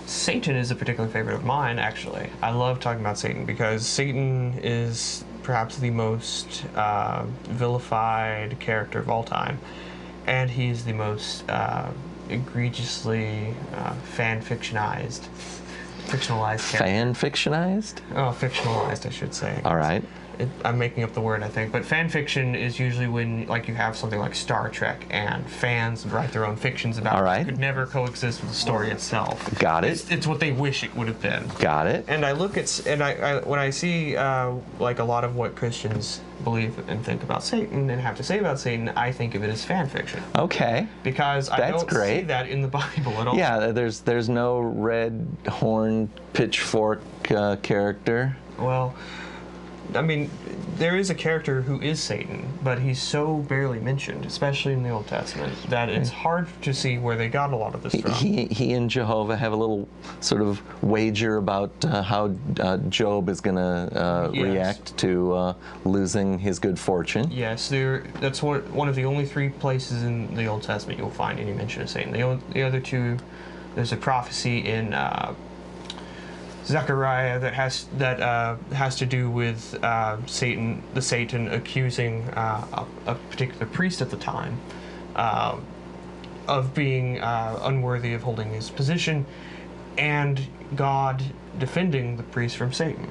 Satan is a particular favorite of mine, actually. I love talking about Satan because Satan is perhaps the most vilified character of all time, and he's the most egregiously fictionalized character. Fan-fictionized? Oh, fictionalized, I should say. All right. I'm making up the word, I think, but fan fiction is usually when, like, you have something like Star Trek and fans write their own fictions about All it. right. It could never coexist with the story itself. Got it. It's what they wish it would have been. Got it. And I look at, and I when I see like a lot of what Christians believe and think about Satan and have to say about Satan, I think of it as fan fiction. Okay. Because I That's don't great. see that in the Bible at all. Yeah, there's no red horn pitchfork character. Well, I mean, there is a character who is Satan, but he's so barely mentioned, especially in the Old Testament, that it's hard to see where they got a lot of this from. He and Jehovah have a little sort of wager about how Job is going to react to losing his good fortune. Yes, that's one of the only 3 places in the Old Testament you'll find any mention of Satan. The other 2, there's a prophecy in Zechariah that has to do with Satan accusing a particular priest at the time of being unworthy of holding his position, and God defending the priest from Satan,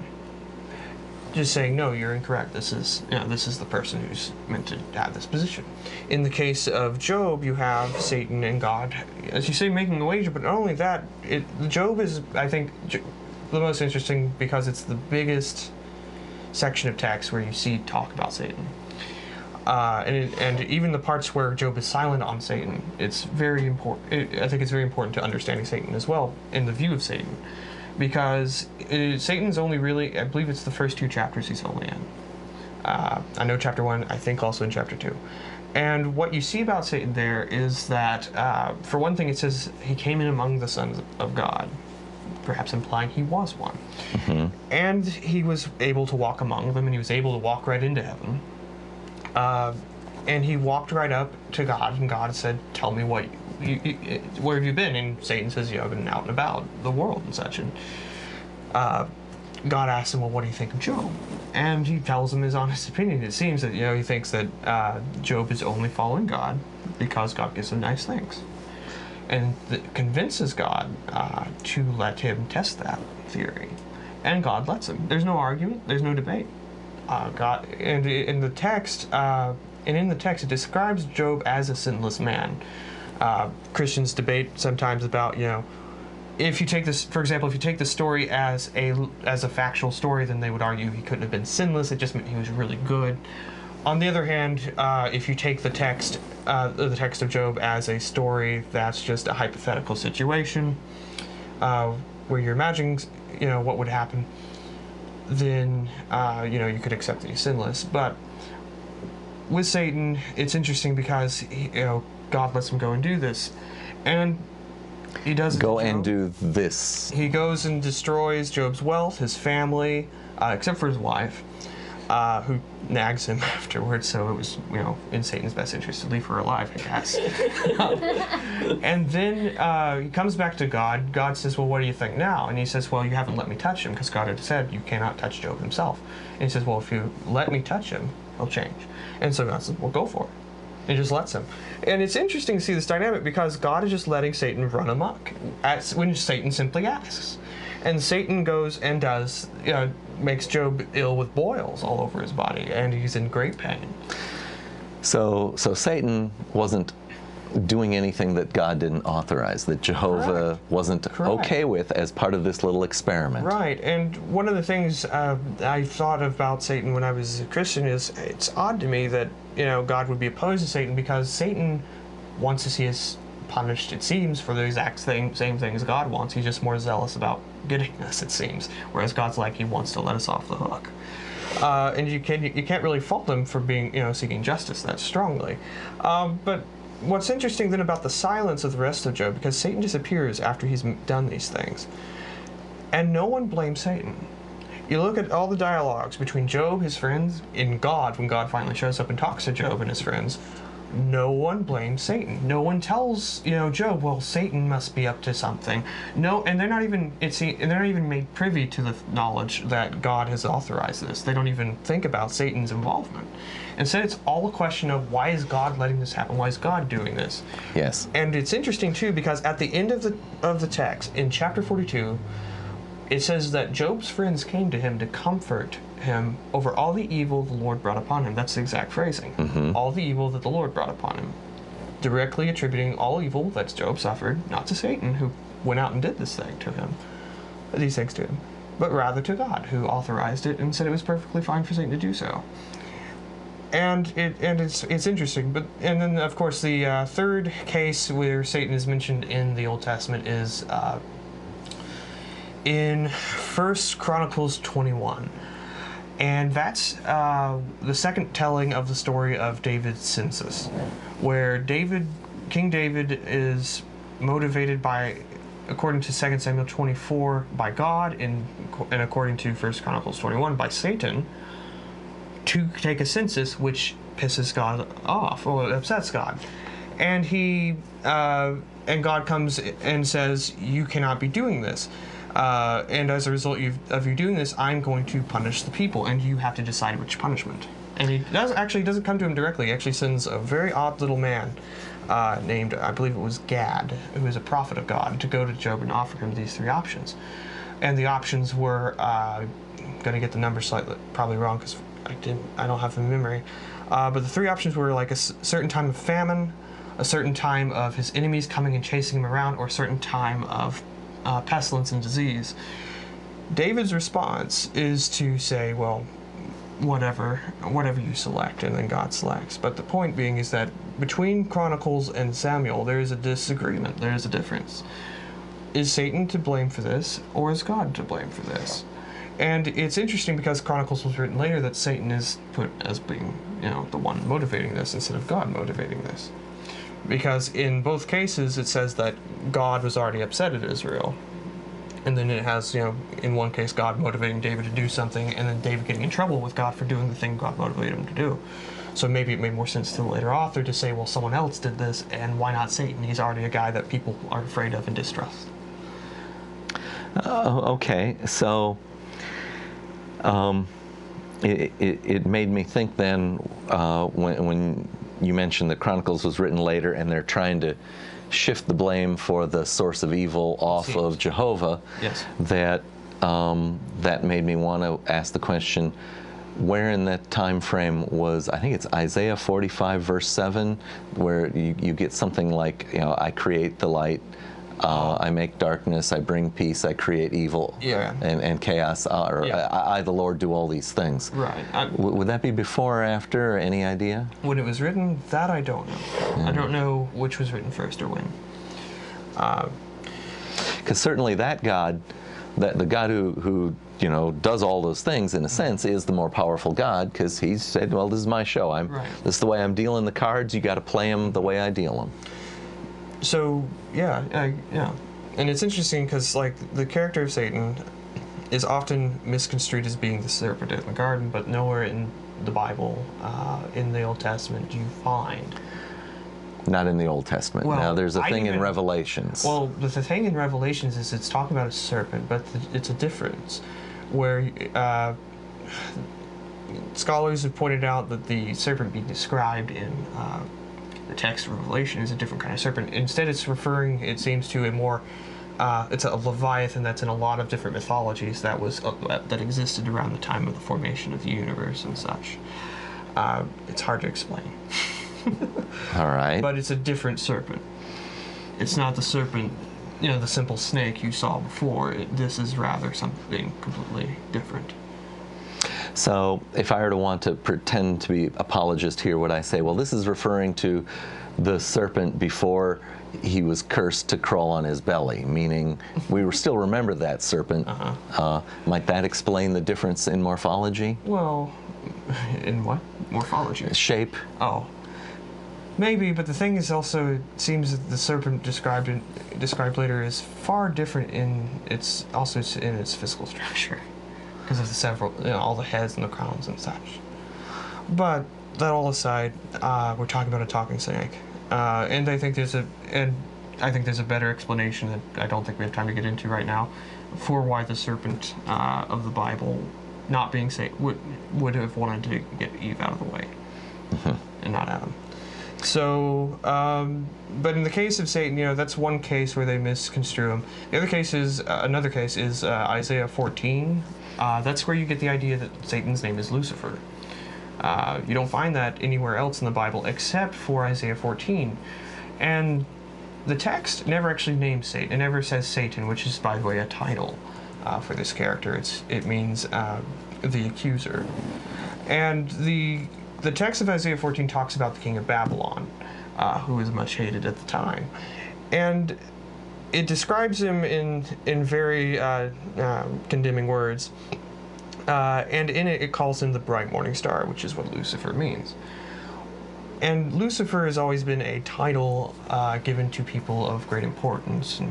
just saying, no, you're incorrect. This is the person who's meant to have this position. In the case of Job, you have Satan and God, as you say, making a wager. But not only that, Job is, I think, the most interesting because it's the biggest section of text where you see talk about Satan. And even the parts where Job is silent on Satan, it's very important. I think it's very important to understanding Satan as well in the view of Satan, because Satan's only really, I believe it's the first 2 chapters he's only in. I know chapter 1, I think also in chapter 2. And what you see about Satan there is that, for one thing, it says he came in among the sons of God, perhaps implying he was one. And he was able to walk among them, and he was able to walk right into heaven. And he walked right up to God, and God said, tell me where have you been? And Satan says, I've been out and about the world and such. And God asks him, well, what do you think of Job? And he tells him his honest opinion. It seems that, he thinks that Job is only following God because God gives him nice things. And convinces God to let him test that theory. And God lets him. There's no argument. There's no debate. God, and in the text, it describes Job as a sinless man. Christians debate sometimes about, if you take this, for example, if you take the story as a factual story, then they would argue he couldn't have been sinless. It just meant he was really good. On the other hand, if you take the text of Job as a story that's just a hypothetical situation, where you're imagining, what would happen, then, you could accept that he's sinless. But with Satan, it's interesting because, God lets him go and do this. And he does go and do this. He goes and destroys Job's wealth, his family, except for his wife, who nags him afterwards, so it was, in Satan's best interest to leave her alive, I guess. And then he comes back to God. God says, well, what do you think now? And he says, well, you haven't let me touch him, because God had said you cannot touch Job himself. And he says, well, if you let me touch him, he'll change. And so God says, well, go for it. And he just lets him. And it's interesting to see this dynamic, because God is just letting Satan run amok when Satan simply asks. And Satan goes and does, makes Job ill with boils all over his body, and he's in great pain. So Satan wasn't doing anything that God didn't authorize, that Jehovah wasn't okay with as part of this little experiment. Right, and one of the things I thought about Satan when I was a Christian is, it's odd to me that, God would be opposed to Satan, because Satan wants to see us punished, it seems, for the exact same things God wants. He's just more zealous about getting us, it seems. Whereas God's like, he wants to let us off the hook. And you can't really fault him for being, seeking justice that strongly. But what's interesting then about the silence of the rest of Job, because Satan disappears after he's done these things, and no one blames Satan. You look at all the dialogues between Job, his friends, and God, when God finally shows up and talks to Job and his friends, no one blames Satan. No one tells, Job, well, Satan must be up to something. No, and they're not even made privy to the knowledge that God has authorized this. They don't even think about Satan's involvement. Instead, it's all a question of, why is God letting this happen? Why is God doing this? Yes. And it's interesting too, because at the end of the text in chapter 42, it says that Job's friends came to him to comfort him over all the evil the Lord brought upon him. That's the exact phrasing. Mm-hmm. All the evil that the Lord brought upon him. Directly attributing all evil that Job suffered, not to Satan, who went out and did these things to him, but rather to God, who authorized it and said it was perfectly fine for Satan to do so. And it's interesting. And then, of course, the third case where Satan is mentioned in the Old Testament is in 1 Chronicles 21. And that's the second telling of the story of David's census, where King David is motivated by, according to 2 Samuel 24, by God, and according to 1 Chronicles 21, by Satan, to take a census, which pisses God off, or upsets God. And and God comes and says, you cannot be doing this. And as a result of you doing this, I'm going to punish the people, and you have to decide which punishment. And he doesn't come to him directly. He actually sends a very odd little man named, I believe it was Gad, who is a prophet of God, to go to Job and offer him these three options. And the options were, I'm going to get the numbers slightly probably wrong because I don't have them in memory. But the three options were like a certain time of famine, a certain time of his enemies coming and chasing him around, or a certain time of pestilence and disease. David's response is to say, well, whatever you select, and then God selects. But the point being is that between Chronicles and Samuel, there is a disagreement. There is a difference. Is Satan to blame for this, or is God to blame for this? And it's interesting because Chronicles was written later that Satan is put as being, the one motivating this instead of God motivating this. Because in both cases, it says that God was already upset at Israel. And then it has, in one case, God motivating David to do something, and then David getting in trouble with God for doing the thing God motivated him to do. So maybe it made more sense to the later author to say, well, someone else did this, and why not Satan? He's already a guy that people are afraid of and distrust. Okay, so it made me think then when you mentioned that Chronicles was written later and they're trying to shift the blame for the source of evil off of Jehovah. Yes. That made me want to ask the question, where in that time frame was, I think it's Isaiah 45 verse 7, where you get something like, I create the light, I make darkness, I bring peace, I create evil and chaos, I, the Lord, do all these things. Right. Would that be before or after, or any idea? When it was written, that I don't know. I don't know which was written first or when. Because certainly that God, the God who does all those things, in a sense, is the more powerful God, because he said, well, this is my show. This is the way I'm dealing the cards, you got to play them the way I deal them. So, and it's interesting because, the character of Satan is often misconstrued as being the serpent in the garden, but nowhere in the Bible, in the Old Testament, do you find. Not in the Old Testament. Well, now, there's a thing in Revelations. Well, the thing in Revelations is it's talking about a serpent, but it's a difference, where scholars have pointed out that the serpent being described in the text of Revelation is a different kind of serpent. Instead, it's referring, it seems, to a more, it's a leviathan that's in a lot of different mythologies that existed around the time of the formation of the universe and such. It's hard to explain. All right. But it's a different serpent. It's not the serpent, the simple snake you saw before. This is rather something completely different. So if I were to want to pretend to be apologist here, would I say, well, this is referring to the serpent before he was cursed to crawl on his belly, meaning we still remember that serpent. Might that explain the difference in morphology? Well, in what? Morphology? Shape. Oh. Maybe, but the thing is also, it seems that the serpent described later is far different in its physical structure, because of the several, all the heads and the crowns and such. But that all aside, we're talking about a talking snake, and I think there's a better explanation that I don't think we have time to get into right now, for why the serpent of the Bible, not being Satan, would have wanted to get Eve out of the way, and not Adam. So, but in the case of Satan, that's one case where they misconstrue him. The other case is, another case is Isaiah 14. That's where you get the idea that Satan's name is Lucifer. You don't find that anywhere else in the Bible except for Isaiah 14. And the text never actually names Satan. It never says Satan, which is, by the way, a title for this character. It means the accuser. And the text of Isaiah 14 talks about the king of Babylon, who was much hated at the time. And it describes him in very condemning words. And in it calls him the bright morning star, which is what Lucifer means. And Lucifer has always been a title given to people of great importance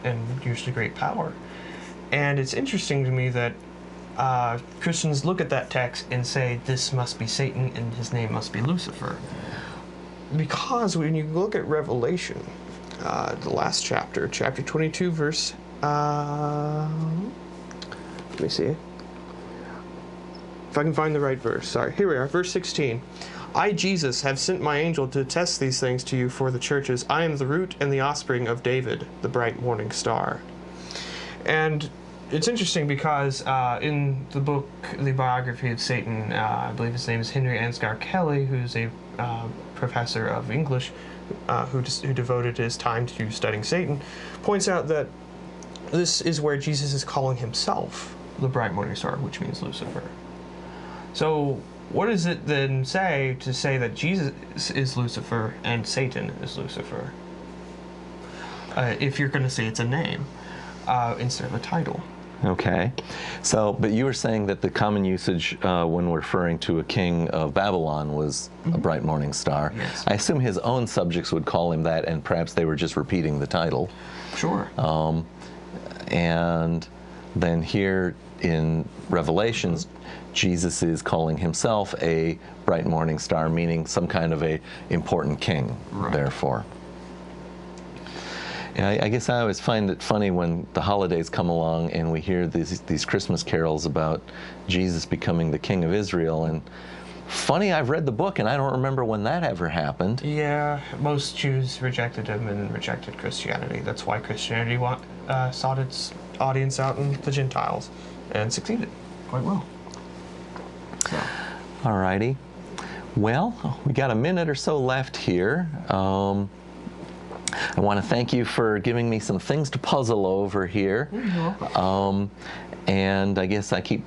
and usually great power. And it's interesting to me that Christians look at that text and say, this must be Satan and his name must be Lucifer. Because when you look at Revelation, the last chapter, chapter 22, verse, let me see if I can find the right verse. Sorry, here we are, verse 16. I, Jesus, have sent my angel to attest these things to you for the churches. I am the root and the offspring of David, the bright morning star. And it's interesting because in the book, The Biography of Satan, I believe his name is Henry Ansgar Kelly, who's a professor of English who devoted his time to studying Satan, points out that this is where Jesus is calling himself the bright morning star, which means Lucifer. So what does it then say to say that Jesus is Lucifer and Satan is Lucifer? If you're going to say it's a name instead of a title. Okay. So, but you were saying that the common usage when referring to a king of Babylon was a bright morning star. Yes. I assume his own subjects would call him that, and perhaps they were just repeating the title. Sure. And then here in Revelations, Jesus is calling himself a bright morning star, meaning some kind of a important king, therefore. And I guess I always find it funny when the holidays come along and we hear these Christmas carols about Jesus becoming the king of Israel. And funny, I've read the book and I don't remember when that ever happened. Yeah, most Jews rejected him and rejected Christianity. That's why Christianity sought its audience out in the Gentiles and succeeded quite well. So. All righty. Well, we got a minute or so left here. I want to thank you for giving me some things to puzzle over here. You're welcome. And I guess I keep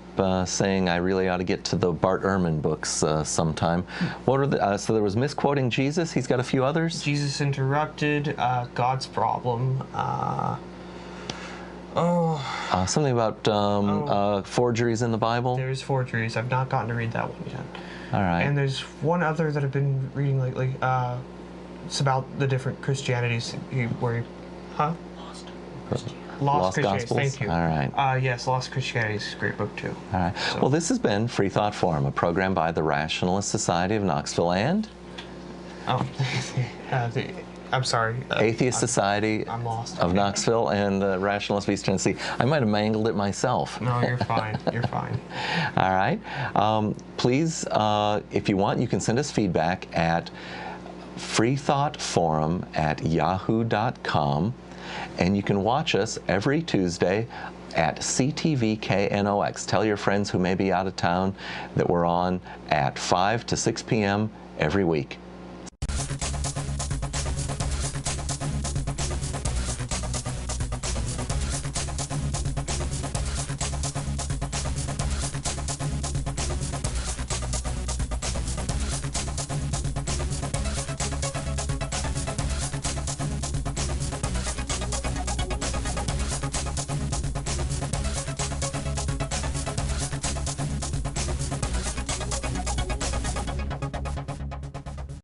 saying I really ought to get to the Bart Ehrman books sometime. What are the, so there was Misquoting Jesus. He's got a few others. Jesus Interrupted, God's Problem. Something about forgeries in the Bible. There's forgeries. I've not gotten to read that one yet. All right. And there's one other that I've been reading lately. It's about the different Christianities. Lost Christianity. Gospels? Thank you. All right. Yes, Lost Christianity is a great book too. All right. So. Well, this has been Freethought Forum, a program by the Rationalist Society of Knoxville and... I'm sorry. Atheist Society I'm lost. of Knoxville and the Rationalist of East Tennessee. I might have mangled it myself. No, you're fine. You're fine. All right. Please, if you want, you can send us feedback at freethoughtforum@yahoo.com, and you can watch us every Tuesday at CTV KNOX. Tell your friends who may be out of town that we're on at 5 to 6 p.m. every week.